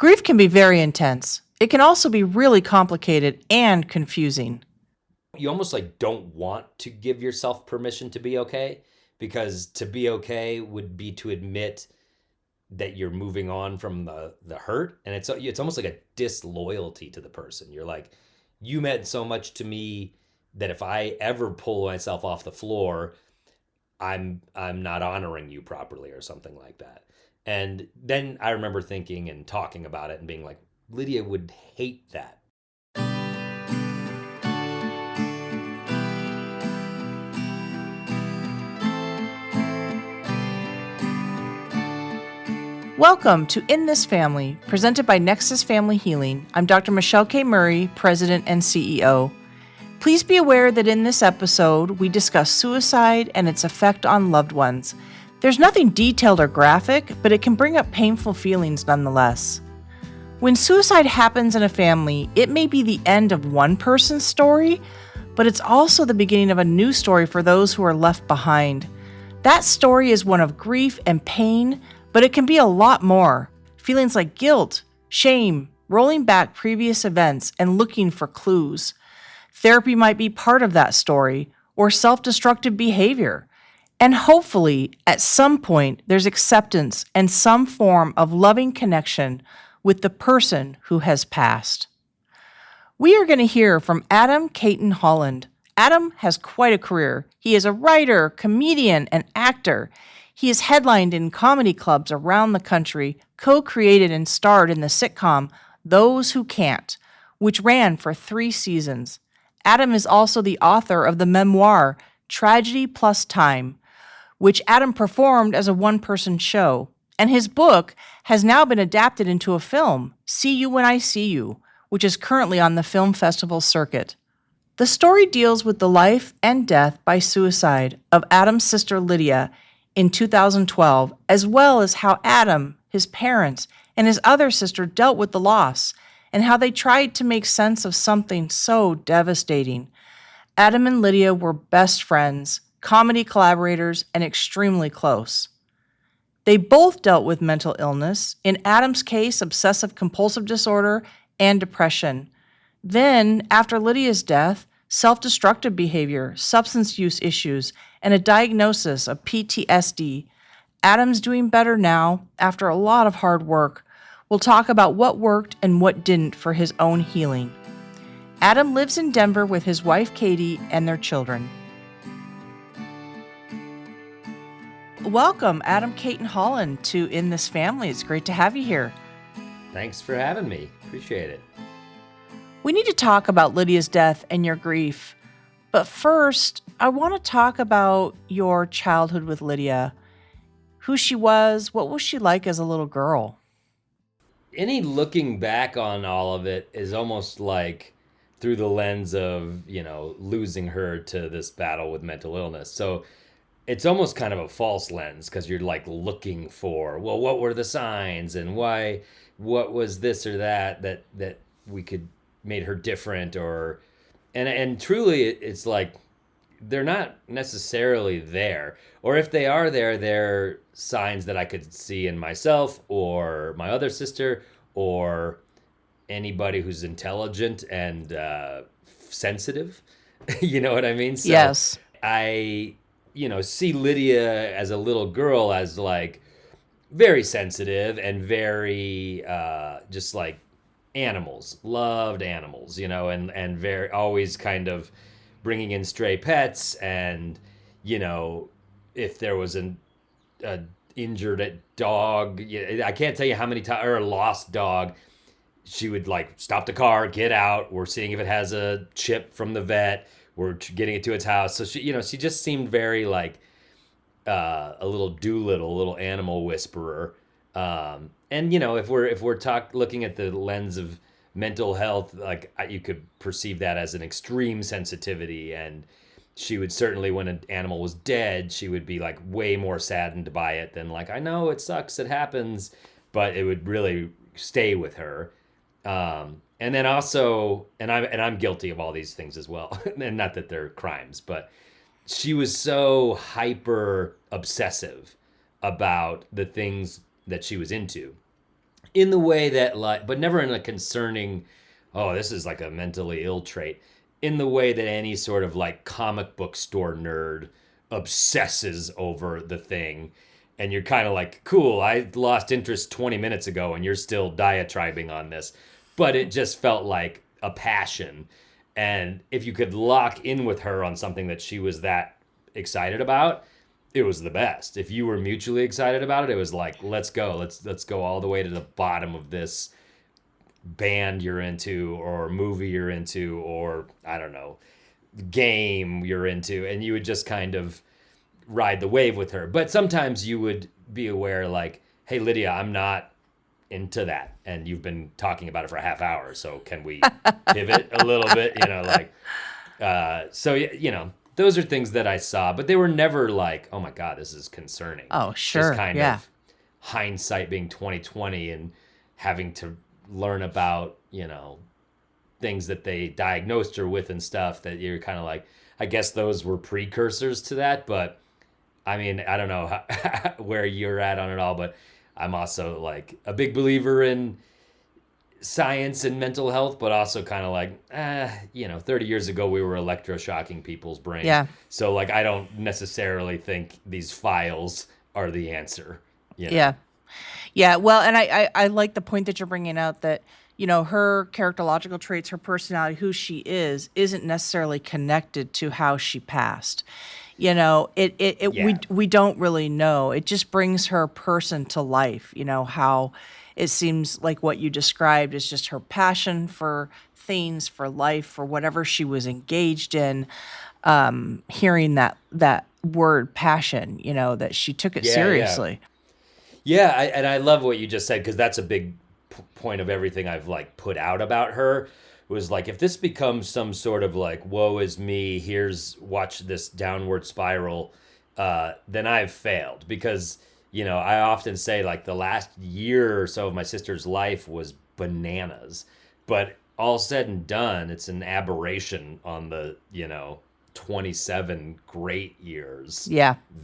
Grief can be very intense. It can also be really complicated and confusing. You almost like don't want to give yourself permission to be okay, because to be okay would be to admit that you're moving on from the hurt, and it's almost like a disloyalty to the person. You're like, you meant so much to me that if I ever pull myself off the floor, I'm not honoring you properly or something like that. And then I remember thinking and talking about it and being like, Lydia would hate that. Welcome to In This Family, presented by Nexus Family Healing. I'm Dr. Michelle K. Murray, President and CEO. Please be aware that in this episode, we discuss suicide and its effect on loved ones. There's nothing detailed or graphic, but it can bring up painful feelings nonetheless. When suicide happens in a family, it may be the end of one person's story, but it's also the beginning of a new story for those who are left behind. That story is one of grief and pain, but it can be a lot more. Feelings like guilt, shame, rolling back previous events, and looking for clues. Therapy might be part of that story, or self-destructive behavior. And hopefully, at some point, there's acceptance and some form of loving connection with the person who has passed. We are going to hear from Adam Cayton-Holland. Adam has quite a career. He is a writer, comedian, and actor. He is headlined in comedy clubs around the country, co-created and starred in the sitcom Those Who Can't, which ran for 3 seasons. Adam is also the author of the memoir Tragedy Plus Time, which Adam performed as a one-person show. And his book has now been adapted into a film, See You When I See You, which is currently on the film festival circuit. The story deals with the life and death by suicide of Adam's sister Lydia in 2012, as well as how Adam, his parents, and his other sister dealt with the loss, and how they tried to make sense of something so devastating. Adam and Lydia were best friends, comedy collaborators, and extremely close. They both dealt with mental illness, in Adam's case, obsessive compulsive disorder and depression. Then, after Lydia's death, self-destructive behavior, substance use issues, and a diagnosis of PTSD. Adam's doing better now after a lot of hard work. We'll talk about what worked and what didn't for his own healing. Adam lives in Denver with his wife Katie and their children. Welcome, Adam Cayton-Holland, to In This Family. It's great to have you here. Thanks for having me. Appreciate it. We need to talk about Lydia's death and your grief. But first, I want to talk about your childhood with Lydia. Who she was, what was she like as a little girl? Any looking back on all of it is almost like through the lens of, losing her to this battle with mental illness. So it's almost kind of a false lens, because you're like looking for, well, what were the signs and why, what was this or that we could made her different, and truly it's like they're not necessarily there, or if they are there, they're signs that I could see in myself or my other sister or anybody who's intelligent and sensitive. You know what I mean? So yes. I see Lydia as a little girl as like very sensitive and very just like animals, loved animals, and very always kind of bringing in stray pets, and if there was a injured dog, I can't tell you how many times, or a lost dog, she would like stop the car, get out, we're seeing if it has a chip from the vet, we're getting it to its house. So she just seemed very like a little Doolittle, a little animal whisperer. And if we're looking at the lens of mental health, like you could perceive that as an extreme sensitivity, and she would certainly, when an animal was dead, she would be like way more saddened by it than like, I know it sucks, it happens, but it would really stay with her. And then also, and I'm guilty of all these things as well, and not that they're crimes, but she was so hyper obsessive about the things that she was into. in the way that, like, but never in a concerning, oh, this is like a mentally ill trait, in the way that any sort of like comic book store nerd obsesses over the thing. And you're kind of like, cool, I lost interest 20 minutes ago and you're still diatribing on this. But it just felt like a passion. And if you could lock in with her on something that she was that excited about, it was the best. If you were mutually excited about it, it was like, let's go. Let's go all the way to the bottom of this band you're into, or movie you're into, or I don't know, game you're into, and you would just kind of ride the wave with her. But sometimes you would be aware, like, hey, Lydia, I'm not into that, and you've been talking about it for a half hour, so can we pivot a little bit, like, so, those are things that I saw, but they were never like, oh my God, this is concerning. Oh, sure. Just kind of hindsight being 2020 and having to learn about, things that they diagnosed her with and stuff, that you're kind of like, I guess those were precursors to that. But I mean, I don't know where you're at on it all, but I'm also like a big believer in science and mental health, but also kind of like, 30 years ago we were electroshocking people's brains. Yeah. So like, I don't necessarily think these files are the answer. Yeah. Yeah. Well, and I like the point that you're bringing out that, her characterological traits, her personality, who she is, isn't necessarily connected to how she passed. We don't really know. It just brings her person to life, how it seems like what you described is just her passion for things, for life, for whatever she was engaged in. Hearing that word passion, that she took it seriously. Yeah, and I love what you just said, because that's a big point of everything I've like put out about her, was like, if this becomes some sort of like, woe is me, watch this downward spiral, then I've failed. Because, I often say like the last year or so of my sister's life was bananas. But all said and done, it's an aberration on the, 27 great years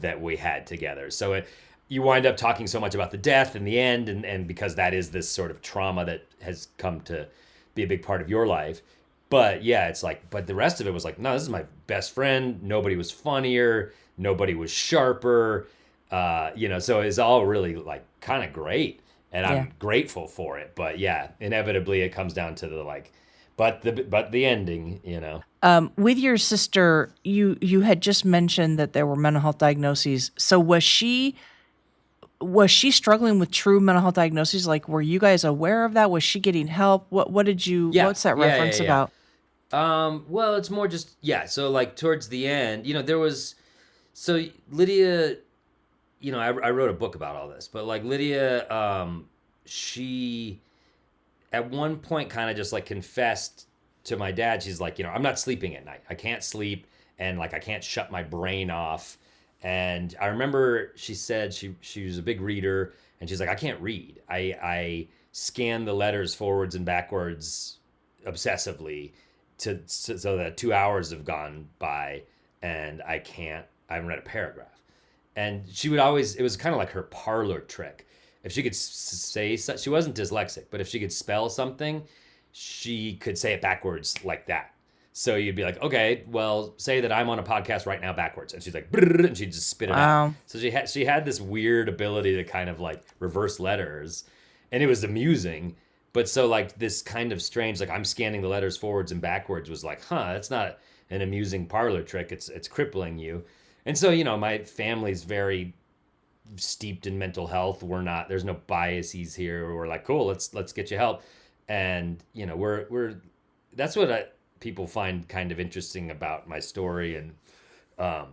that we had together. So you wind up talking so much about the death in the end, and because that is this sort of trauma that has come to be a big part of your life. But yeah, it's like, but the rest of it was like, no, this is my best friend. Nobody was funnier. Nobody was sharper. So it's all really like kind of great, and I'm grateful for it. But yeah, inevitably it comes down to the like, but the ending, With your sister, you had just mentioned that there were mental health diagnoses. So was she struggling with true mental health diagnoses? Like, were you guys aware of that? Was she getting help? What did you, what's that reference about? Well, it's more just, so like towards the end, so Lydia, I wrote a book about all this, but like Lydia, she at one point kind of just like confessed to my dad. She's like, I'm not sleeping at night. I can't sleep, and like I can't shut my brain off. And I remember she said she was a big reader, and she's like, I can't read. I scan the letters forwards and backwards obsessively so that 2 hours have gone by, and I haven't read a paragraph. And she would always, it was kind of like her parlor trick. If she could say, she wasn't dyslexic, but if she could spell something, she could say it backwards like that. So you'd be like, okay, well, say that I'm on a podcast right now backwards. And she's like, and she'd just spit it out. So she had this weird ability to kind of like reverse letters, and it was amusing. But so like this kind of strange, like I'm scanning the letters forwards and backwards was like, that's not an amusing parlor trick. It's crippling you. And so, my family's very steeped in mental health. There's no biases here. We're like, cool, let's get you help. And, that's what people find kind of interesting about my story. And, I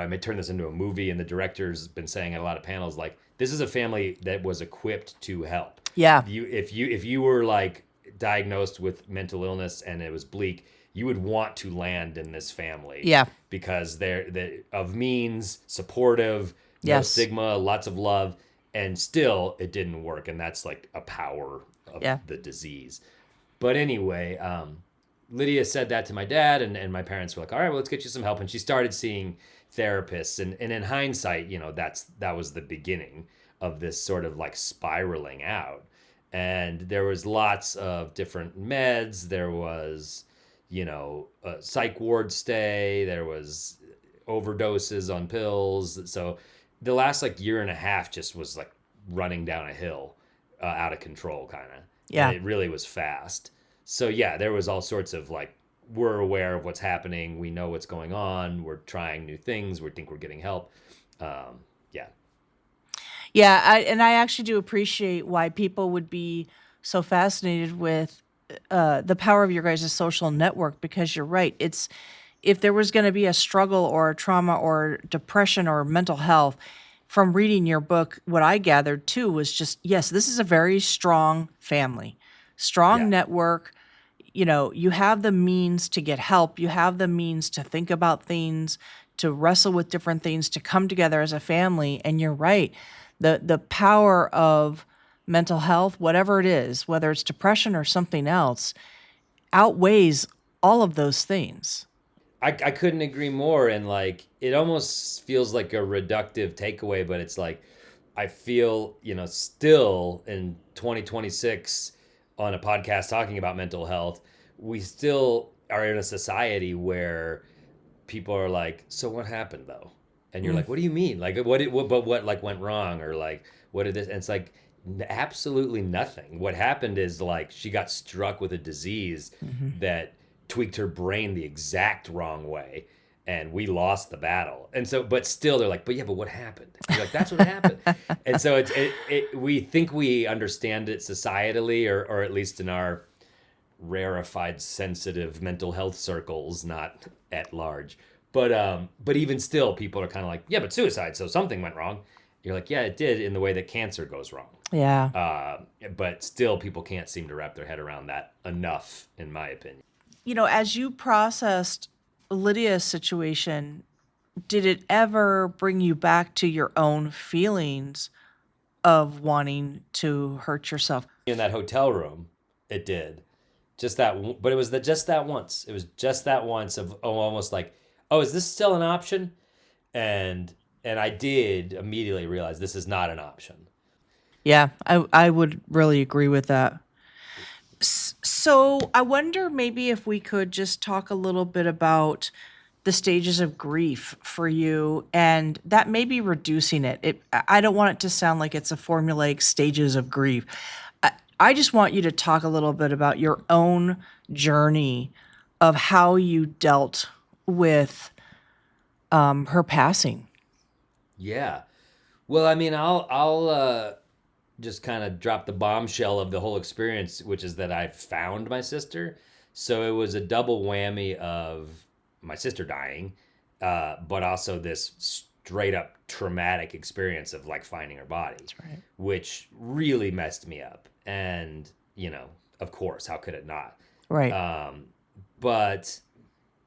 may turn this into a movie, and the director's been saying at a lot of panels, like, this is a family that was equipped to help. Yeah. If you were like diagnosed with mental illness and it was bleak, you would want to land in this family. Yeah. Because they're of means, supportive, no stigma, lots of love, and still it didn't work. And that's like a power of the disease. But anyway, Lydia said that to my dad, and my parents were like, all right, well, let's get you some help. And she started seeing therapists. And in hindsight, that was the beginning of this sort of like spiraling out. And there was lots of different meds. There was, a psych ward stay. There was overdoses on pills. So the last like year and a half just was like running down a hill, out of control, kind of. And Yeah. it really was fast. So yeah, there was all sorts of like, we're aware of what's happening. We know what's going on. We're trying new things. We think we're getting help. Yeah. Yeah, I actually do appreciate why people would be so fascinated with the power of your guys' social network, because you're right. It's if there was going to be a struggle or a trauma or depression or mental health from reading your book, what I gathered too was just, yes, this is a very strong family, strong Yeah. network. You have the means to get help. You have the means to think about things, to wrestle with different things, to come together as a family. And you're right. The power of mental health, whatever it is, whether it's depression or something else, outweighs all of those things. I couldn't agree more. And like, it almost feels like a reductive takeaway, but it's like, I feel, still in 2026 on a podcast talking about mental health, we still are in a society where people are like, so what happened though? And you're Mm, like, what do you mean? Like, what like went wrong? Or like, what did this? And it's like, absolutely nothing. What happened is like, she got struck with a disease mhm. that tweaked her brain the exact wrong way. And we lost the battle. And so, but still, they're like, but yeah, but what happened? And you're like, that's what happened. And so we think we understand it societally, or at least in our rarefied, sensitive mental health circles, not at large. But even still, people are kind of like, yeah, but suicide, so something went wrong. You're like, yeah, it did, in the way that cancer goes wrong. Yeah. But still, people can't seem to wrap their head around that enough, in my opinion. As you processed Lydia's situation, did it ever bring you back to your own feelings of wanting to hurt yourself? In that hotel room, it did. Just that, but it was just that once. It was just that once of, almost like, oh, is this still an option? And I did immediately realize this is not an option. Yeah, I would really agree with that. So I wonder maybe if we could just talk a little bit about the stages of grief for you, and that may be reducing it. I don't want it to sound like it's a formulaic stages of grief. I just want you to talk a little bit about your own journey of how you dealt with her passing. Yeah. Well, I mean, I'll just kind of drop the bombshell of the whole experience, which is that I found my sister. So it was a double whammy of my sister dying, but also this straight up traumatic experience of like finding her body, That's right. which really messed me up. And, of course, how could it not? Right. But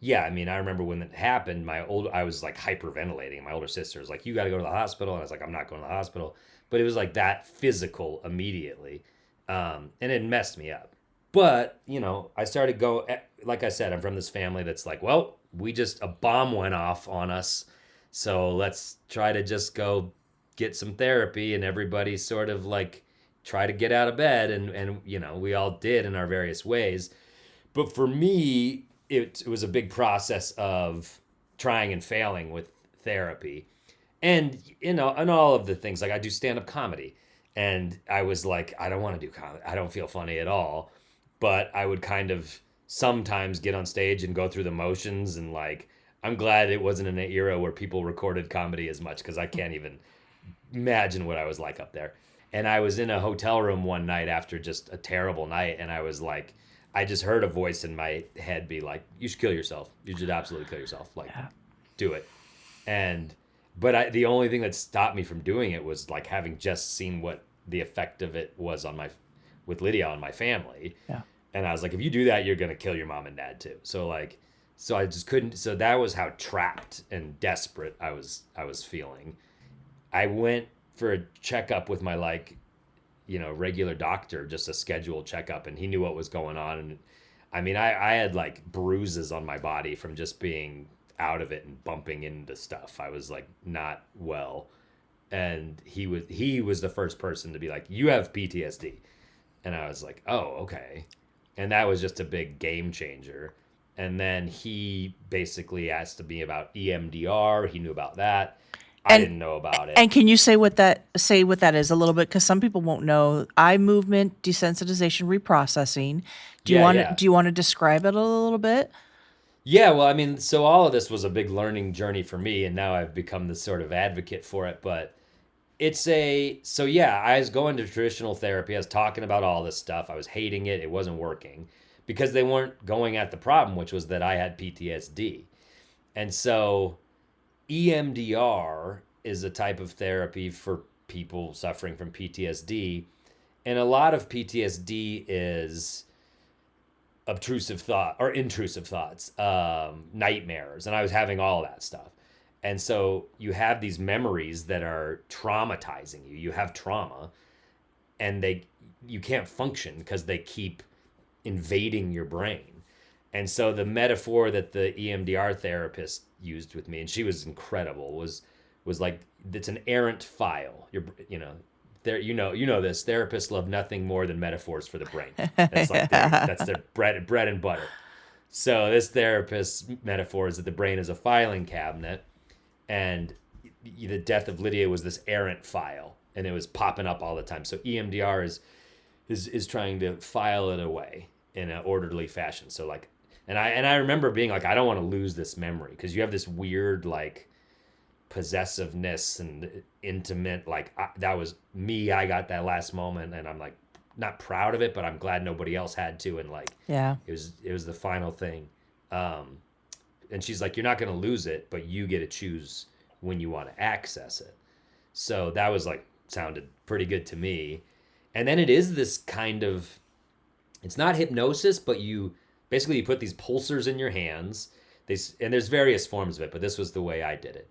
yeah, I mean, I remember when it happened, I was like hyperventilating. My older sister was like, you got to go to the hospital. And I was like, I'm not going to the hospital. But it was like that physical immediately. And it messed me up. But, I started like I said, I'm from this family that's like, well, a bomb went off on us. So let's try to just go get some therapy. And everybody sort of like try to get out of bed. And we all did in our various ways. But for me, it was a big process of trying and failing with therapy. And, and all of the things, like I do stand up comedy. And I was like, I don't want to do comedy. I don't feel funny at all. But I would kind of sometimes get on stage and go through the motions. And like, I'm glad it wasn't in an era where people recorded comedy as much, because I can't even imagine what I was like up there. And I was in a hotel room one night after just a terrible night, and I was like, I just heard a voice in my head be like, "You should kill yourself. You should absolutely kill yourself. Like, Yeah. do it." And the only thing that stopped me from doing it was like having just seen what the effect of it was with Lydia on my family. Yeah. And I was like, if you do that, you're gonna kill your mom and dad too. So I just couldn't. So that was how trapped and desperate I was feeling. I went for a checkup with my regular doctor, just a scheduled checkup, and he knew what was going on. And I mean, I had like bruises on my body from just being out of it and bumping into stuff. I was like not well. And he was the first person to be like, you have PTSD. And I was like, oh, okay. And that was just a big game changer. And then he basically asked me about EMDR. He knew about that. I And didn't know about it. and can you say what that is a little bit, because some people won't know? Eye movement desensitization reprocessing. Do you Yeah, want to yeah. do you want to describe it a little bit? Yeah, well, I mean, so all of this was a big learning journey for me, and now I've become this sort of advocate for it. But so yeah, I was going to traditional therapy. I was talking about all this stuff. I was hating it. It wasn't working because they weren't going at the problem, which was that I had PTSD. And so EMDR is a type of therapy for people suffering from PTSD. And a lot of PTSD is obtrusive thought or intrusive thoughts, nightmares. And I was having all that stuff. And so you have these memories that are traumatizing you. You have trauma and you can't function because they keep invading your brain. And so the metaphor that the EMDR therapist used with me, and she was incredible, was like it's an errant file. There you know this. Therapists love nothing more than metaphors for the brain. That's their bread and butter. So this therapist's metaphor is that the brain is a filing cabinet, and the death of Lydia was this errant file, and it was popping up all the time. So EMDR is trying to file it away in an orderly fashion. So like, and I remember being like, I don't want to lose this memory, because you have this weird like possessiveness and intimate, like that was me. I got that last moment, and I'm like not proud of it, but I'm glad nobody else had to. And like, Yeah. it was the final thing. And she's like, you're not going to lose it, but you get to choose when you want to access it. So that was like, sounded pretty good to me. And then it is this kind of, it's not hypnosis, but you put these pulsers in your hands. And there's various forms of it, but this was the way I did it.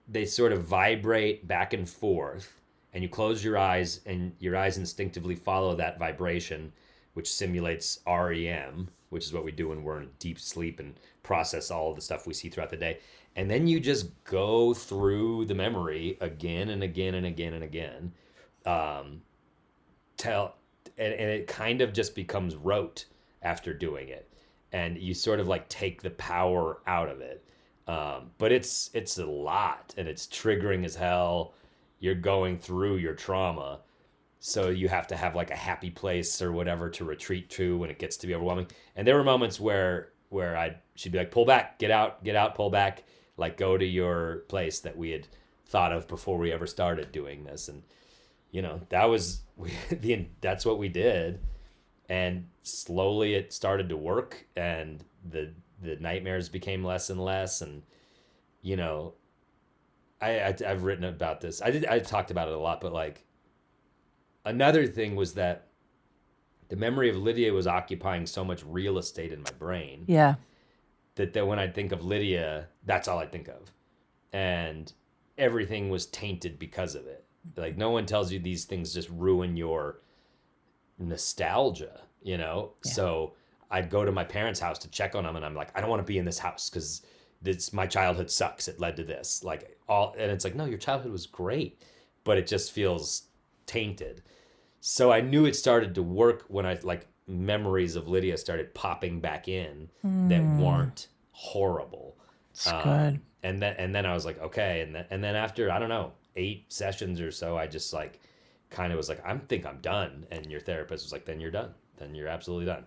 They sort of vibrate back and forth, and you close your eyes, and your eyes instinctively follow that vibration, which simulates REM, which is what we do when we're in deep sleep and process all of the stuff we see throughout the day. And then you just go through the memory again and again and again and again. And it kind of just becomes rote after doing it. And you sort of like take the power out of it. But it's a lot, and it's triggering as hell. You're going through your trauma. So you have to have like a happy place or whatever to retreat to when it gets to be overwhelming. And there were moments where she'd be like, pull back, get out, pull back, like go to your place that we had thought of before we ever started doing this. And that's what we did. And slowly it started to work, and the nightmares became less and less. And I've written about this. I talked about it a lot, but like another thing was that the memory of Lydia was occupying so much real estate in my brain. Yeah. That when I think of Lydia, that's all I think of. And everything was tainted because of it. Like no one tells you these things just ruin your nostalgia, Yeah. So I'd go to my parents' house to check on them, and I'm like, I don't want to be in this house because my childhood sucks. It led to this, and it's like, no, your childhood was great, but it just feels tainted. So I knew it started to work when memories of Lydia started popping back in that weren't horrible. It's good. And then I was like, okay. And then after, I don't know, 8 sessions or so, I just like kind of was like, think I'm done. And your therapist was like, then you're done. Then you're absolutely done.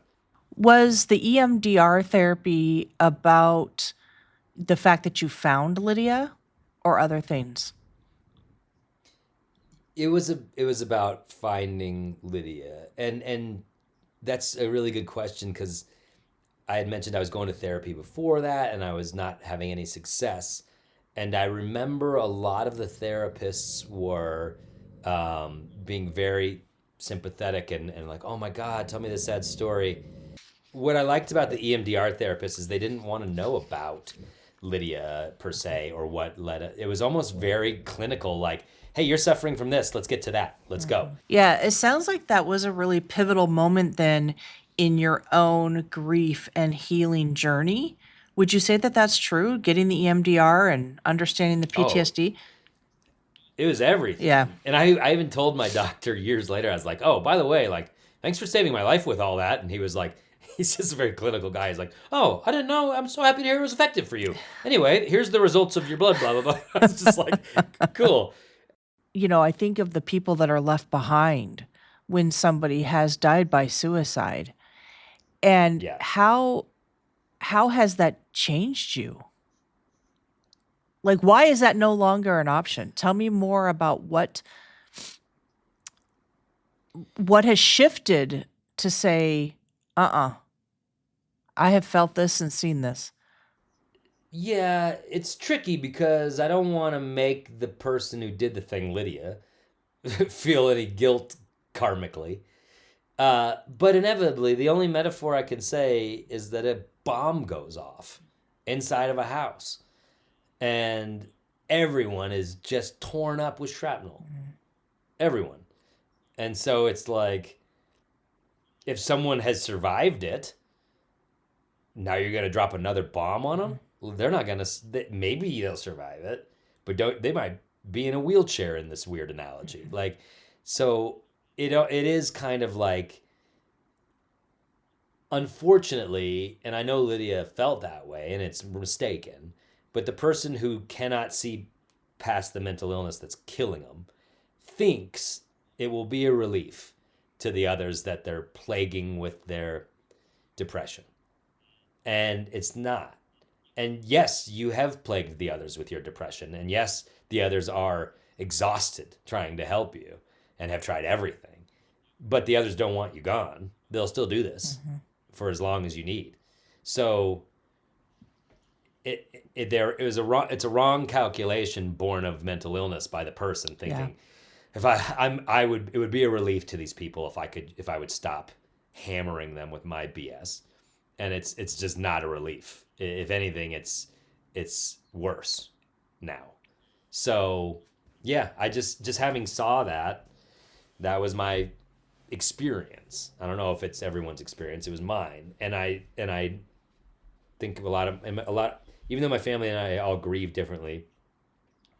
Was the EMDR therapy about the fact that you found Lydia, or other things? It was about finding Lydia. And that's a really good question, because I had mentioned I was going to therapy before that, and I was not having any success. And I remember a lot of the therapists were being very sympathetic and like, oh my God, tell me this sad story. What I liked about the EMDR therapists is they didn't want to know about Lydia per se, or what led it. It was almost very clinical, like, hey, you're suffering from this. Let's get to that. Let's go. Yeah, it sounds like that was a really pivotal moment then in your own grief and healing journey. Would you say that that's true? Getting the EMDR and understanding the PTSD? Oh, it was everything. Yeah. And I even told my doctor years later, I was like, oh, by the way, like thanks for saving my life with all that. And he was like, he's just a very clinical guy. He's like, oh, I didn't know. I'm so happy to hear it was effective for you. Anyway, here's the results of your blood, blah, blah, blah. I was just like, cool. I think of the people that are left behind when somebody has died by suicide. And Yeah. how has that changed you? Like, why is that no longer an option? Tell me more about what has shifted to say, I have felt this and seen this. Yeah, it's tricky because I don't want to make the person who did the thing, Lydia, feel any guilt karmically. But inevitably, the only metaphor I can say is that a bomb goes off inside of a house and everyone is just torn up with shrapnel. Everyone. And so it's like, if someone has survived it, now you're going to drop another bomb on them? Well, they're not going to, maybe they'll survive it, but they might be in a wheelchair in this weird analogy. Like, so it is kind of like, unfortunately, and I know Lydia felt that way and it's mistaken, but the person who cannot see past the mental illness that's killing them thinks it will be a relief to the others that they're plaguing with their depression. And it's not. And yes, you have plagued the others with your depression. And yes, the others are exhausted trying to help you and have tried everything. But the others don't want you gone. They'll still do this for as long as you need. So it's a wrong calculation born of mental illness by the person thinking, it would be a relief to these people if I would stop hammering them with my BS. And it's just not a relief. If anything, it's worse now. So yeah, I just having saw that was my experience. I don't know if it's everyone's experience. It was mine. And I think of a lot, even though my family and I all grieve differently,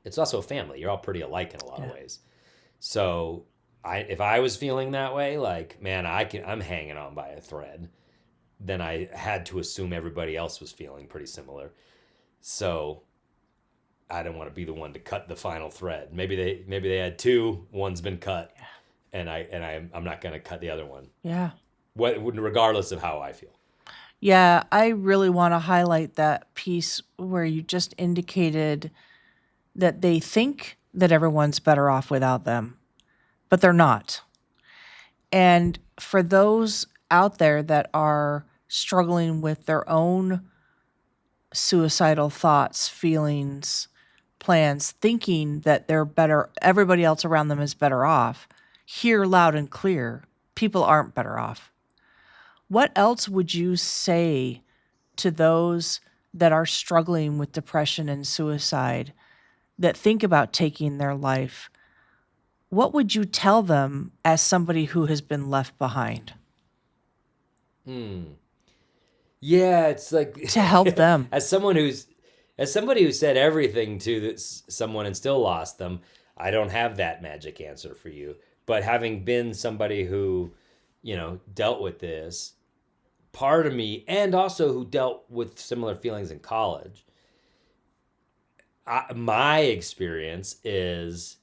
it's also a family. You're all pretty alike in a lot of ways. So if I was feeling that way, like, man, I'm hanging on by a thread, then I had to assume everybody else was feeling pretty similar. So I didn't want to be the one to cut the final thread. Maybe they had two, one's been cut, and I'm not going to cut the other one. Yeah. Regardless of how I feel. Yeah, I really want to highlight that piece where you just indicated that they think that everyone's better off without them, but they're not. And for those out there that are struggling with their own suicidal thoughts, feelings, plans, thinking that they're better, everybody else around them is better off, hear loud and clear, people aren't better off. What else would you say to those that are struggling with depression and suicide, that think about taking their life? What would you tell them as somebody who has been left behind? Yeah, it's like to help them. As somebody who said everything to someone and still lost them, I don't have that magic answer for you. But having been somebody who, dealt with this, part of me, and also who dealt with similar feelings in college, my experience is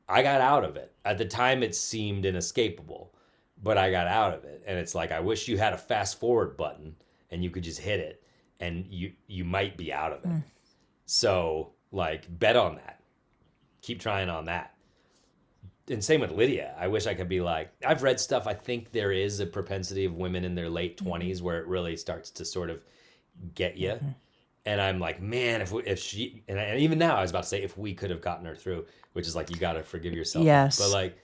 I got out of it. At the time, it seemed inescapable, but I got out of it. And it's like, I wish you had a fast forward button and you could just hit it and you might be out of it. So, bet on that. Keep trying on that. And same with Lydia. I wish I could be like, I've read stuff. I think there is a propensity of women in their late 20s where it really starts to sort of get you. And I'm like, man, if she, and even now I was about to say, if we could have gotten her through, which is like, you got to forgive yourself. Yes. But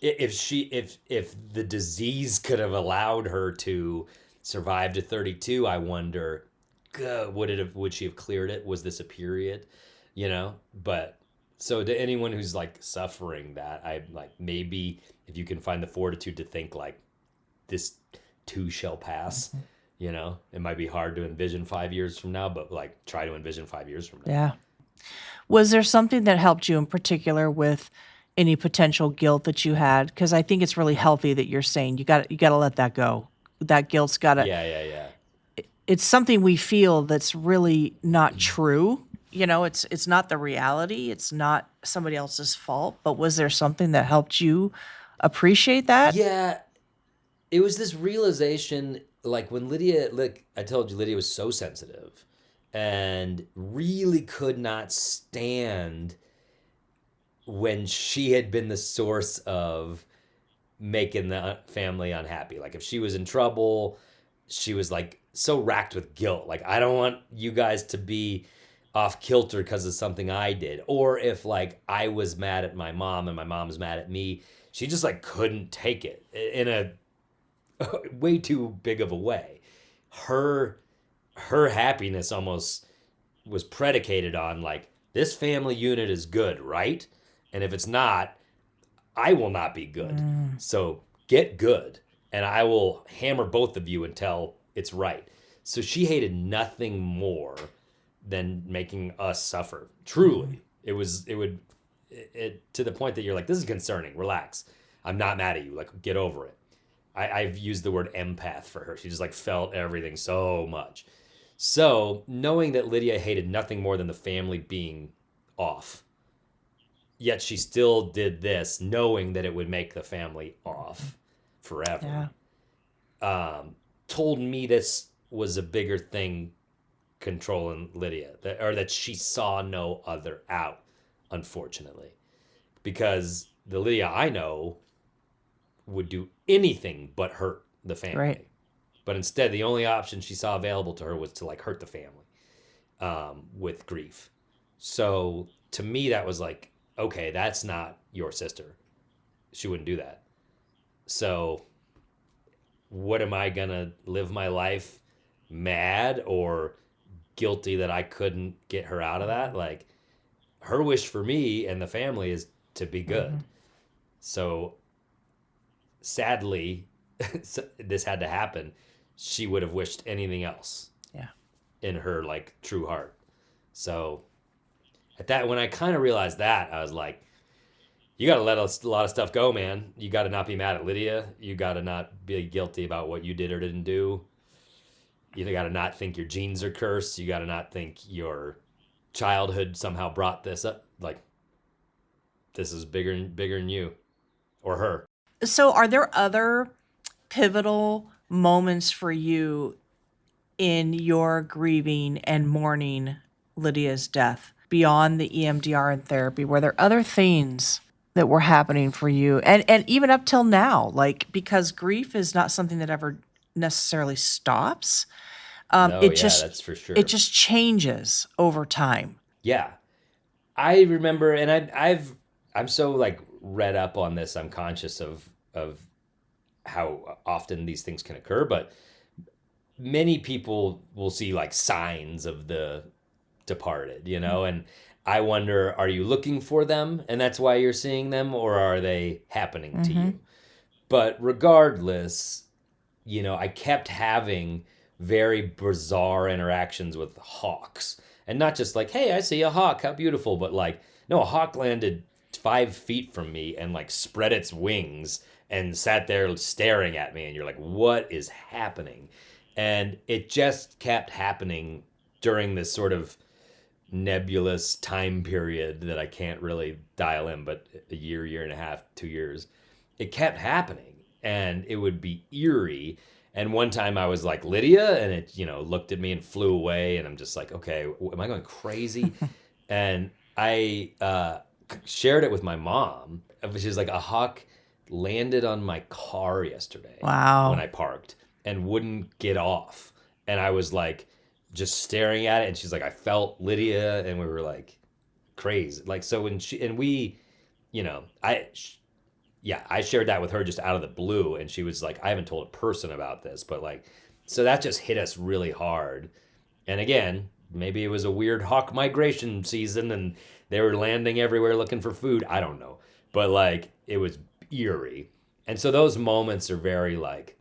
if the disease could have allowed her to survive to 32, I wonder, would she have cleared it? Was this a period? But so to anyone who's suffering that, I maybe if you can find the fortitude to think this too shall pass, it might be hard to envision 5 years from now, but try to envision 5 years from now. Yeah. Was there something that helped you in particular with any potential guilt that you had? Because I think it's really healthy that you're saying you got to let that go. That guilt's got to. Yeah. It's something we feel that's really not true. It's not the reality. It's not somebody else's fault. But was there something that helped you appreciate that? Yeah, it was this realization, like when Lydia, like I told you, Lydia was so sensitive and really could not stand when she had been the source of making the family unhappy. Like if she was in trouble, she was like so racked with guilt. Like, I don't want you guys to be off kilter because of something I did. Or if like I was mad at my mom and my mom was mad at me, she just like couldn't take it in a way too big of a way. Her happiness almost was predicated on like, this family unit is good, right? And if it's not, I will not be good. So get good, and I will hammer both of you until it's right. So she hated nothing more than making us suffer. Truly, it would to the point that you're like, this is concerning. Relax. I'm not mad at you. Like, get over it. I've used the word empath for her. She just like felt everything so much. So knowing that Lydia hated nothing more than the family being off, yet she still did this, knowing that it would make the family off forever. Told me this was a bigger thing controlling Lydia, that she saw no other out, unfortunately. Because the Lydia I know would do anything but hurt the family. Right. But instead, the only option she saw available to her was to like hurt the family with grief. So to me, that was like, okay, that's not your sister. She wouldn't do that. So what am I going to live my life mad or guilty that I couldn't get her out of that? Like, her wish for me and the family is to be good. So sadly, this had to happen. She would have wished anything else. Yeah. In her like true heart. So at that, when I kind of realized that, I was like, you got to let a lot of stuff go, man. You got to not be mad at Lydia. You got to not be guilty about what you did or didn't do. You got to not think your genes are cursed. You got to not think your childhood somehow brought this up. Like, this is bigger than you or her. So are there other pivotal moments for you in your grieving and mourning Lydia's death beyond the EMDR and therapy? Were there other things that were happening for you? And even up till now, like, because grief is not something that ever necessarily stops. That's for sure. It just changes over time. Yeah. I remember, and I'm so like read up on this. I'm conscious of how often these things can occur, but many people will see like signs of the departed, and I wonder, are you looking for them and that's why you're seeing them, or are they happening to you? But regardless, I kept having very bizarre interactions with hawks, and not just like, hey, I see a hawk, how beautiful, but like, no, a hawk landed 5 feet from me and like spread its wings and sat there staring at me, and you're like, what is happening? And it just kept happening during this sort of nebulous time period that I can't really dial in, but a year and a half, 2 years, it kept happening, and it would be eerie. And one time I was like, Lydia, and it, looked at me and flew away, and I'm just like, okay, am I going crazy? And I shared it with my mom. She was like, a hawk landed on my car yesterday. Wow. When I parked and wouldn't get off. And I was like, just staring at it. And she's like, I felt Lydia. And we were like, crazy. Like, so when we, I shared that with her just out of the blue. And she was like, I haven't told a person about this, but like, so that just hit us really hard. And again, maybe it was a weird hawk migration season and they were landing everywhere looking for food. I don't know. But like, it was eerie. And so those moments are very like,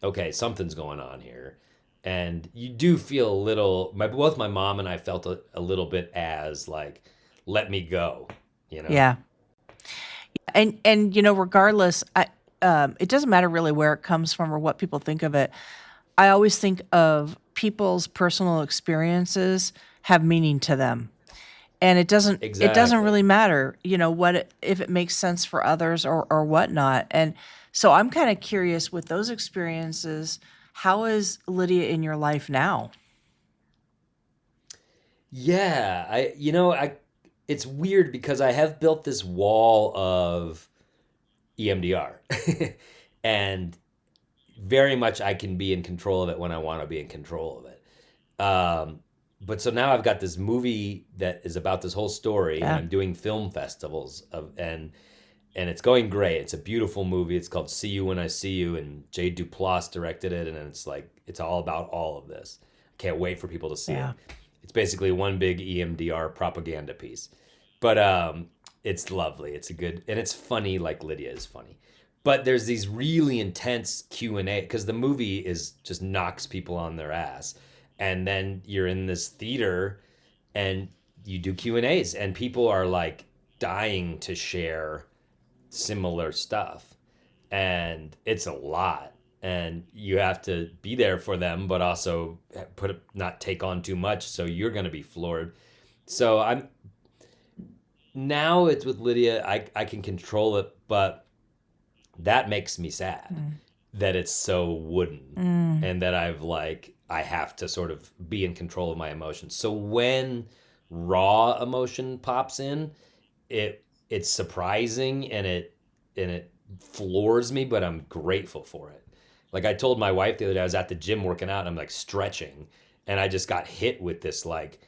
okay, something's going on here. And you do feel a little, both my mom and I felt a little bit as like, let me go, Yeah. And regardless, it doesn't matter really where it comes from or what people think of it. I always think of people's personal experiences have meaning to them. And it doesn't Exactly. really matter, if it makes sense for others or whatnot. And so I'm kind of curious with those experiences, how is Lydia in your life now? Yeah, I it's weird because I have built this wall of EMDR. And very much I can be in control of it when I want to be in control of it. But so now I've got this movie that is about this whole story, and Yeah. I'm doing film festivals and it's going great. It's a beautiful movie. It's called See You When I See You, and Jay Duplass directed it, and it's like it's all about all of this. Can't wait for people to see Yeah. it. It's basically one big EMDR propaganda piece, but it's lovely. It's a good and it's funny like Lydia is funny. But there's these really intense Q&A because the movie is just knocks people on their ass, and then you're in this theater and you do Q&As, and people are like dying to share similar stuff, and it's a lot, and you have to be there for them but also not take on too much, so you're going to be floored. So I'm now it's with Lydia, I can control it, but that makes me sad Mm. that it's so wooden, Mm. and that I have to sort of be in control of my emotions. So when raw emotion pops in, it's surprising, and it floors me, but I'm grateful for it. Like I told my wife the other day, I was at the gym working out and I'm like stretching, and I just got hit with this like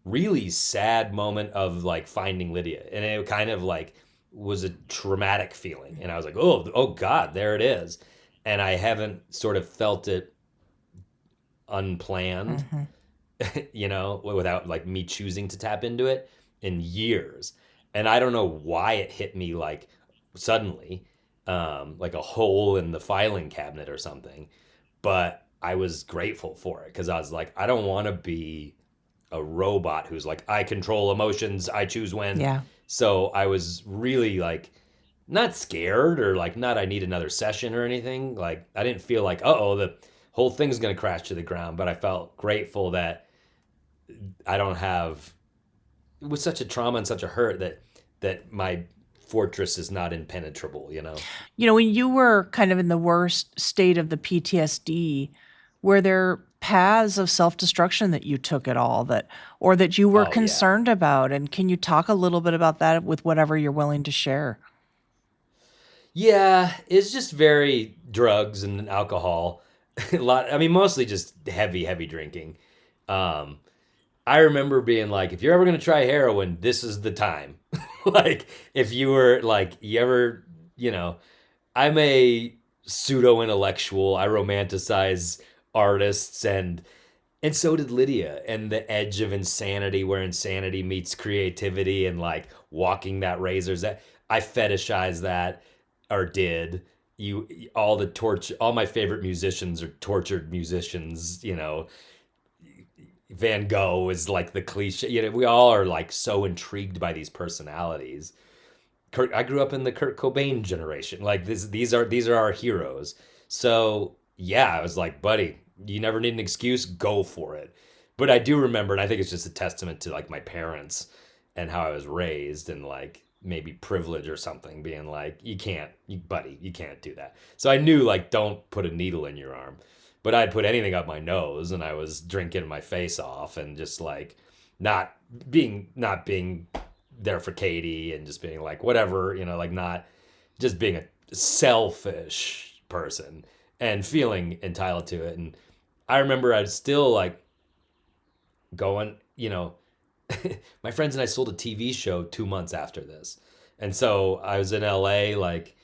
really sad moment of like finding Lydia, and it kind of like was a traumatic feeling, and I was like, oh God, there it is, and I haven't sort of felt it unplanned, Mhm. without like me choosing to tap into it in years. And I don't know why it hit me like suddenly, like a hole in the filing cabinet or something. But I was grateful for it because I was like, I don't want to be a robot who's like, I control emotions, I choose when. Yeah. So I was really like, not scared or like, not I need another session or anything. Like, I didn't feel like, oh, the whole thing's going to crash to the ground. But I felt grateful that I don't have it was such a trauma and such a hurt that my fortress is not impenetrable. When you were kind of in the worst state of the PTSD, were there paths of self-destruction that you took at all or that you were Oh yeah. concerned about? And can you talk a little bit about that with whatever you're willing to share? Yeah, it's just very drugs and alcohol. A lot, I mean, mostly just heavy drinking. Um, I remember being like, if you're ever gonna try heroin, this is the time. Like, if you were like, you ever, you know, I'm a pseudo intellectual. I romanticize artists, and so did Lydia. And the edge of insanity, where insanity meets creativity, and like walking that razor's that I fetishize that, or did. You all the torture all my favorite musicians are tortured musicians. Van Gogh is like the cliche. We all are like so intrigued by these personalities. I grew up in the Kurt Cobain generation. Like these are our heroes. So yeah, I was like, buddy, you never need an excuse. Go for it. But I do remember, and I think it's just a testament to like my parents and how I was raised, and like maybe privilege or something, being like, you can't, buddy, you can't do that. So I knew like, don't put a needle in your arm. But I'd put anything up my nose, and I was drinking my face off, and just like not being there for Katie, and just being like whatever, like not just being a selfish person and feeling entitled to it. And I remember I was still like going. My friends and I sold a TV show 2 months after this. And so I was in LA, like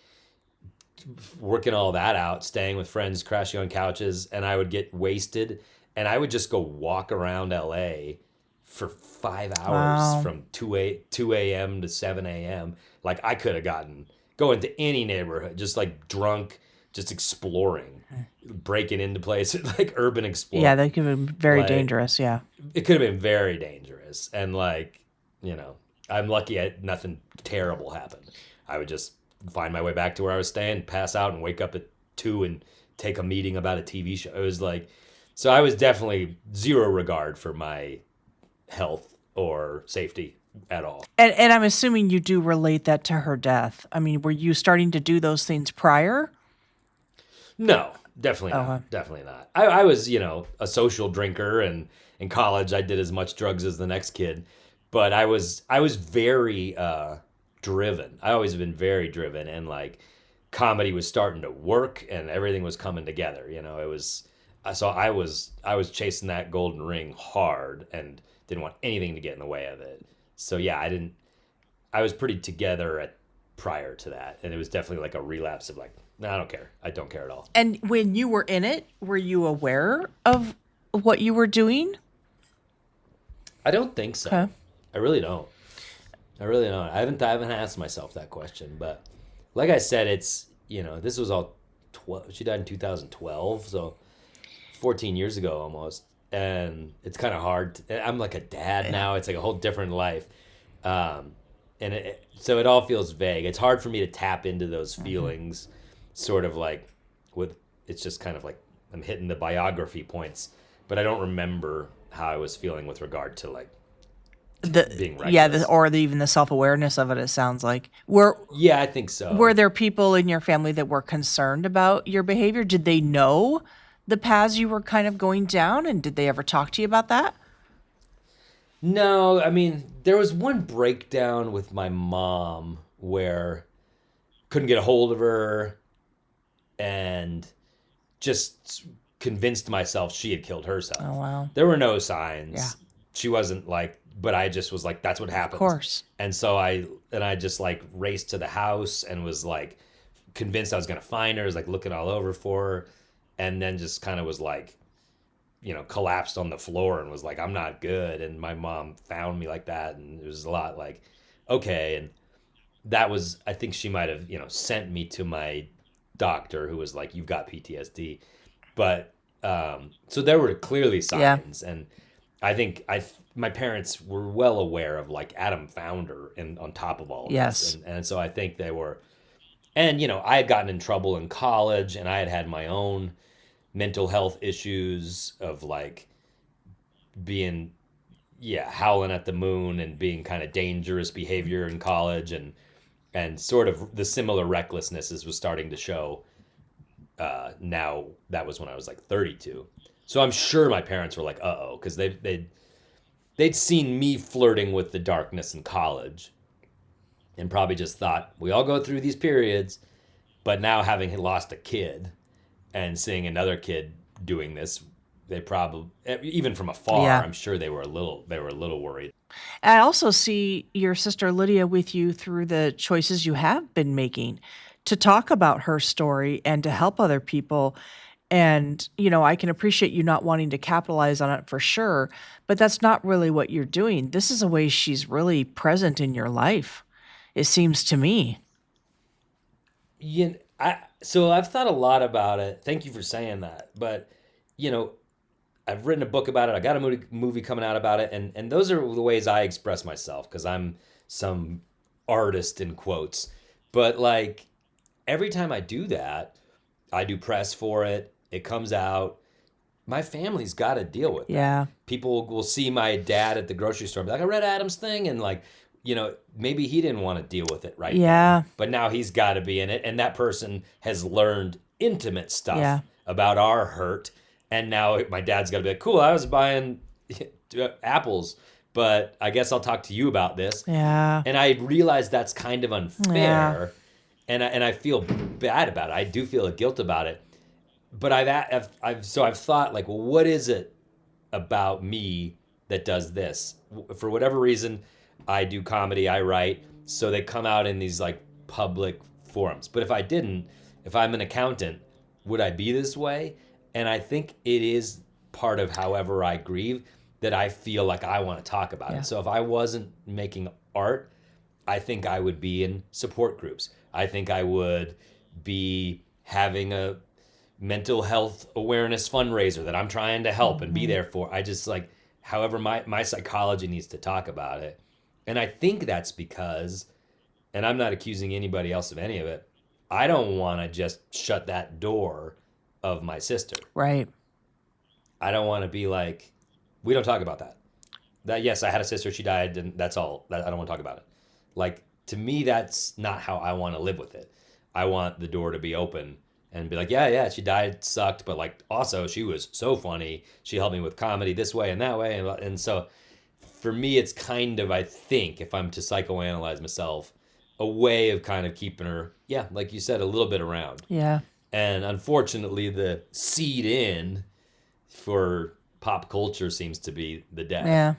working all that out, staying with friends, crashing on couches, and I would get wasted, and I would just go walk around LA for 5 hours Wow. from 2 a.m. to 7 a.m. Like I could have going to any neighborhood, just like drunk, just exploring, breaking into places, like urban Yeah, explore. that could be very Like dangerous. Yeah. it could have been very dangerous, and like, I'm lucky nothing terrible happened. I would just find my way back to where I was staying, pass out, and wake up at 2 and take a meeting about a TV show. It was like, so I was definitely zero regard for my health or safety at all. And I'm assuming you do relate that to her death. I mean, were you starting to do those things prior? No, definitely not. Okay. Definitely not. I was, a social drinker, and in college I did as much drugs as the next kid, but I was very driven. I always been very driven, and like comedy was starting to work and everything was coming together. It was so I was chasing that golden ring hard and didn't want anything to get in the way of it. So yeah, I was pretty together prior to that, and it was definitely like a relapse of like, no, I don't care. I don't care at all. And when you were in it, were you aware of what you were doing? I don't think so. Okay. I really don't. I haven't asked myself that question, but like I said, it's, this was all she died in 2012, so 14 years ago almost. And it's kind of hard. I'm like a dad now. It's like a whole different life. So it all feels vague. It's hard for me to tap into those feelings, sort of like it's just kind of like I'm hitting the biography points, but I don't remember how I was feeling with regard to like being reckless. Even the self-awareness of it. It sounds like I think so. Were there people in your family that were concerned about your behavior? Did they know the paths you were kind of going down, and did they ever talk to you about that? No, I mean, there was one breakdown with my mom where couldn't get a hold of her and just convinced myself she had killed herself. Oh, wow. There were no signs. Yeah. She wasn't like, but I just was like, that's what happens. Of course. And so I just like raced to the house and was like convinced I was going to find her. I was like looking all over for her, and then just kind of was like, collapsed on the floor and was like, I'm not good. And my mom found me like that. And it was a lot like, okay. And that was, I think she might have, sent me to my doctor, who was like, you've got PTSD. But, so there were clearly signs. Yeah. And I think my parents were well aware of like Adam found her and on top of all of this. And so I think they were, and, I had gotten in trouble in college, and I had my own mental health issues of like being howling at the moon and being kind of dangerous behavior in college, and sort of the similar recklessnesses was starting to show. Now that was when I was like 32, so I'm sure my parents were like, uh-oh, because they'd seen me flirting with the darkness in college and probably just thought, we all go through these periods. But now, having lost a kid and seeing another kid doing this, they probably, even from afar, I'm sure they were a little worried. I also see your sister Lydia with you through the choices you have been making to talk about her story and to help other people. And, I can appreciate you not wanting to capitalize on it for sure, but that's not really what you're doing. This is a way she's really present in your life, it seems to me. So I've thought a lot about it. Thank you for saying that. But, I've written a book about it. I got a movie coming out about it. And those are the ways I express myself, because I'm some artist in quotes. But like every time I do that, I do press for it. It comes out. My family's got to deal with it. Yeah. People will see my dad at the grocery store and be like, I read Adam's thing. And like, maybe he didn't want to deal with it right now, but now he's got to be in it. And that person has learned intimate stuff about our hurt. And now my dad's got to be like, cool, I was buying apples, but I guess I'll talk to you about this. Yeah. And I realize that's kind of unfair. Yeah. And I feel bad about it. I do feel a guilt about it. But I've thought like, well, what is it about me that does this? For whatever reason, I do comedy, I write, so they come out in these like public forums. But if I'm an accountant, would I be this way? And I think it is part of however I grieve that I feel like I want to talk about it. So if I wasn't making art, I think I would be in support groups. I think I would be having a mental health awareness fundraiser that I'm trying to help and be there for. I just like, however my psychology needs to talk about it. And I think that's because and I'm not accusing anybody else of any of it, I don't want to just shut that door of my sister. Right. I don't want to be like, we don't talk about that. That yes, I had a sister, she died, and that's all. That, I don't want to talk about it. Like to me, that's not how I want to live with it. I want the door to be open and be like, yeah, yeah, she died, sucked, but like also she was so funny. She helped me with comedy this way and that way, and so for me, it's kind of, I think, if I'm to psychoanalyze myself, a way of kind of keeping her, yeah, like you said, a little bit around. Yeah. And unfortunately, the seed in for pop culture seems to be the death. Yeah.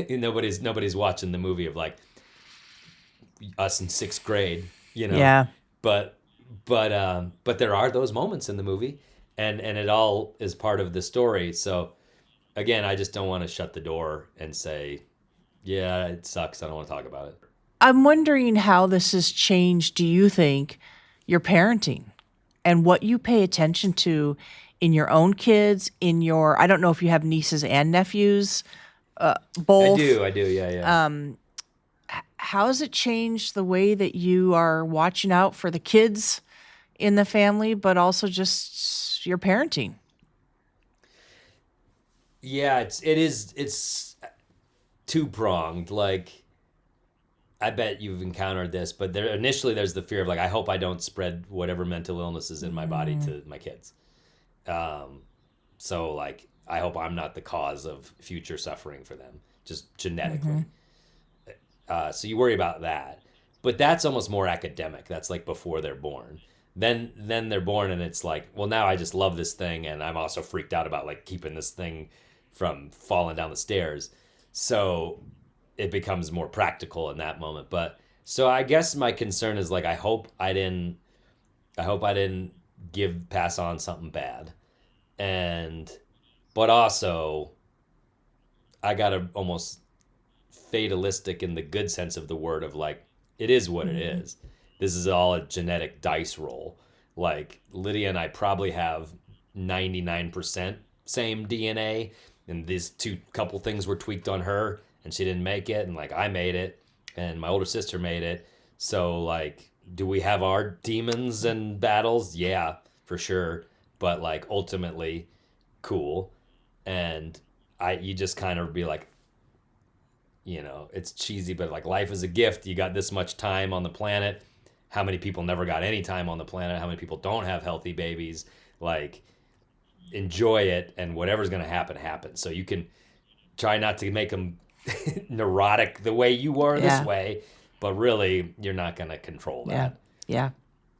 nobody's watching the movie of like us in sixth grade, you know. Yeah. But but there are those moments in the movie, and it all is part of the story. So again, I just don't want to shut the door and say, yeah, it sucks. I don't want to talk about it. I'm wondering how this has changed, do you think, your parenting and what you pay attention to in your own kids, in your, I don't know if you have nieces and nephews, both. I do, yeah, yeah. How has it changed the way that you are watching out for the kids in the family, but also just your parenting? Yeah, it's two pronged. Like I bet you've encountered this, but there's the fear of like I hope I don't spread whatever mental illness is in my body to my kids. So like I hope I'm not the cause of future suffering for them, just genetically. So you worry about that, but that's almost more academic. That's like before they're born. Then they're born and it's like, well, now I just love this thing and I'm also freaked out about like keeping this thing from falling down the stairs. So it becomes more practical in that moment. But so I guess my concern is like I hope I didn't pass on something bad. And but also I gotta almost fatalistic in the good sense of the word of like it is what it is. This is all a genetic dice roll. Like Lydia and I probably have 99% same DNA, and these couple things were tweaked on her and she didn't make it, and like I made it and my older sister made it. So like do we have our demons and battles? Yeah, for sure. But like ultimately cool. And you just kind of be like, you know, it's cheesy, but like life is a gift. You got this much time on the planet. How many people never got any time on the planet? How many people don't have healthy babies? Like, enjoy it, and whatever's going to happen, happens. So you can try not to make them neurotic the way you are this way, but really, you're not going to control that. Yeah.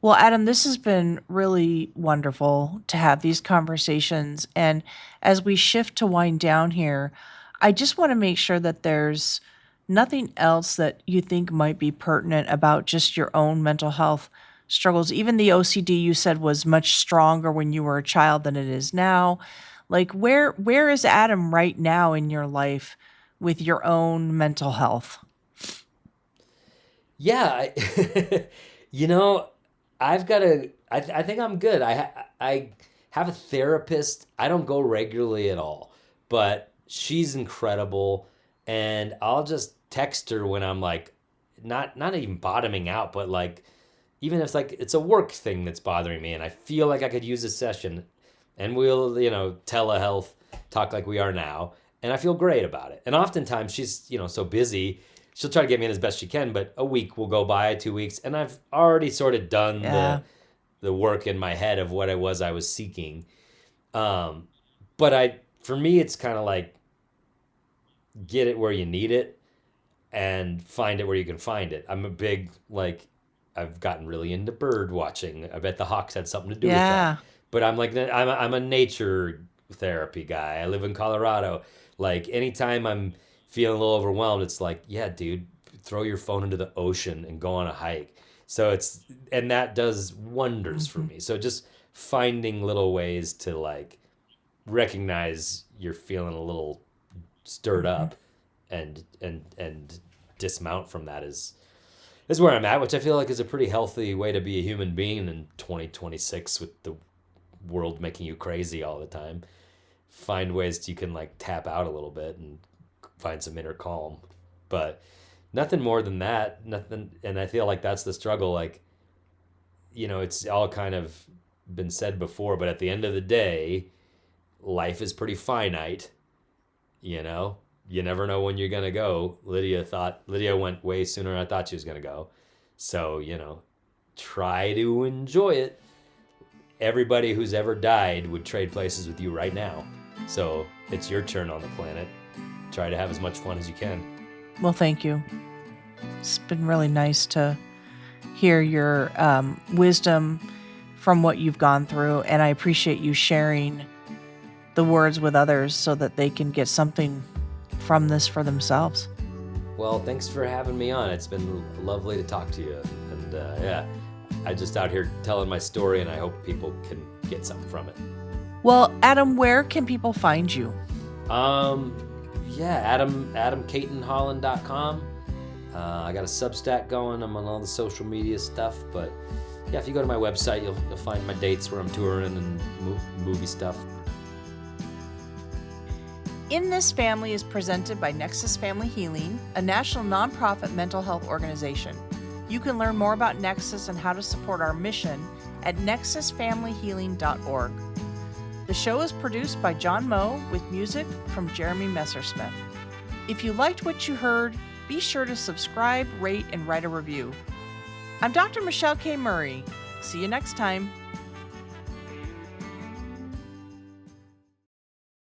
Well, Adam, this has been really wonderful to have these conversations. And as we shift to wind down here, I just want to make sure that there's nothing else that you think might be pertinent about just your own mental health struggles. Even the OCD you said was much stronger when you were a child than it is now. Like where is Adam right now in your life with your own mental health? Yeah, you know, I've got I think I'm good. I have a therapist. I don't go regularly at all, but she's incredible, and I'll just text her when I'm like not even bottoming out, but like even if it's like it's a work thing that's bothering me and I feel like I could use a session, and we'll, you know, telehealth talk like we are now, and I feel great about it. And oftentimes she's, you know, so busy, she'll try to get me in as best she can, but a week will go by, 2 weeks, and I've already sort of done the work in my head of what I was seeking. But for me, it's kind of like get it where you need it and find it where you can find it. I'm a big, like, I've gotten really into bird watching. I bet the hawks had something to do with that. But I'm like, I'm a nature therapy guy. I live in Colorado. Like anytime I'm feeling a little overwhelmed, it's like, yeah, dude, throw your phone into the ocean and go on a hike. So and that does wonders for me. So just finding little ways to like recognize you're feeling a little stirred up and dismount from that is where I'm at, which I feel like is a pretty healthy way to be a human being in 2026 with the world making you crazy all the time. Find ways you can like tap out a little bit and find some inner calm. But nothing more than that. Nothing, and I feel like that's the struggle. Like, it's all kind of been said before, but at the end of the day, life is pretty finite. You never know when you're gonna go. Lydia went way sooner than I thought she was gonna go. So, try to enjoy it. Everybody who's ever died would trade places with you right now. So it's your turn on the planet. Try to have as much fun as you can. Well, thank you. It's been really nice to hear your wisdom from what you've gone through, and I appreciate you sharing the words with others so that they can get something from this for themselves. Well, thanks for having me on. It's been lovely to talk to you. And yeah, I'm just out here telling my story, and I hope people can get something from it. Well, Adam, where can people find you? Yeah, Cayton-Holland.com. I got a Substack going. I'm on all the social media stuff, but yeah, if you go to my website, you'll find my dates where I'm touring and movie stuff. In This Family is presented by Nexus Family Healing, a national nonprofit mental health organization. You can learn more about Nexus and how to support our mission at nexusfamilyhealing.org. The show is produced by John Moe with music from Jeremy Messersmith. If you liked what you heard, be sure to subscribe, rate, and write a review. I'm Dr. Michelle K. Murray. See you next time.